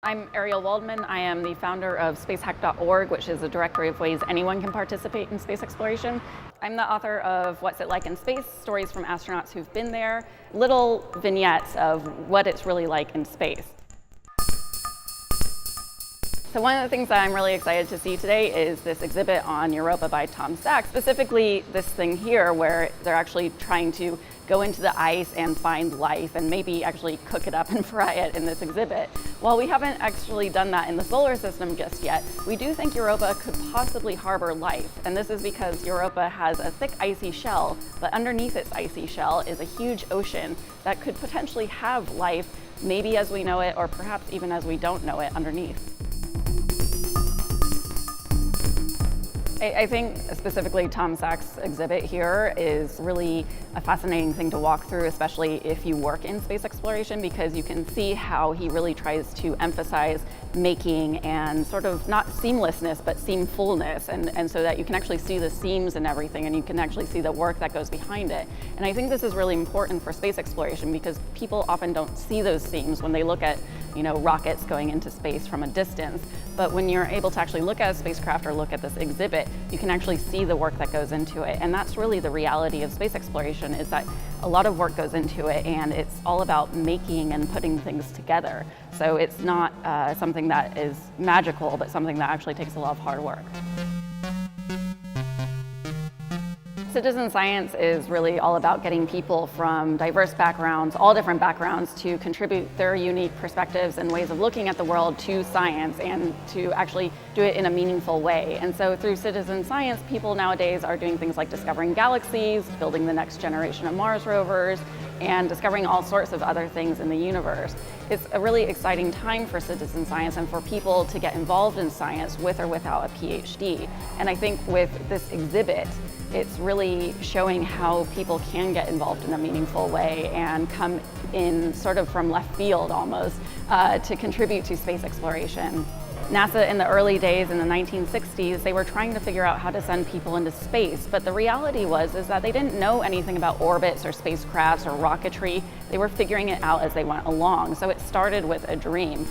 I'm Ariel Waldman. I am the founder of spacehack.org, which is a directory of ways anyone can participate in space exploration. I'm the author of What's It Like in Space, stories from astronauts who've been there, little vignettes of what it's really like in space. So one of the things that I'm really excited to see today is this exhibit on Europa by Tom Sachs, specifically this thing here where they're actually trying to go into the ice and find life and maybe actually cook it up and fry it in this exhibit. While we haven't actually done that in the solar system just yet, we do think Europa could possibly harbor life. And this is because Europa has a thick icy shell, but underneath its icy shell is a huge ocean that could potentially have life, maybe as we know it, or perhaps even as we don't know it underneath. I think specifically Tom Sachs' exhibit here is really a fascinating thing to walk through, especially if you work in space exploration, because you can see how he really tries to emphasize making and sort of not seamlessness, but seamfulness, and so that you can actually see the seams and everything, and you can actually see the work that goes behind it. And I think this is really important for space exploration because people often don't see those seams when they look at, rockets going into space from a distance. But when you're able to actually look at a spacecraft or look at this exhibit, you can actually see the work that goes into it. And that's really the reality of space exploration, is that a lot of work goes into it, and it's all about making and putting things together. So it's not something that is magical, but something that actually takes a lot of hard work. Citizen science is really all about getting people from diverse backgrounds, all different backgrounds, to contribute their unique perspectives and ways of looking at the world to science and to actually do it in a meaningful way. And so through citizen science, people nowadays are doing things like discovering galaxies, building the next generation of Mars rovers, and discovering all sorts of other things in the universe. It's a really exciting time for citizen science and for people to get involved in science with or without a PhD. And I think with this exhibit, it's really showing how people can get involved in a meaningful way and come in sort of from left field almost to contribute to space exploration. NASA in the early days in the 1960s, they were trying to figure out how to send people into space, but the reality is that they didn't know anything about orbits or spacecrafts or rocketry. They were figuring it out as they went along, so it started with a dream.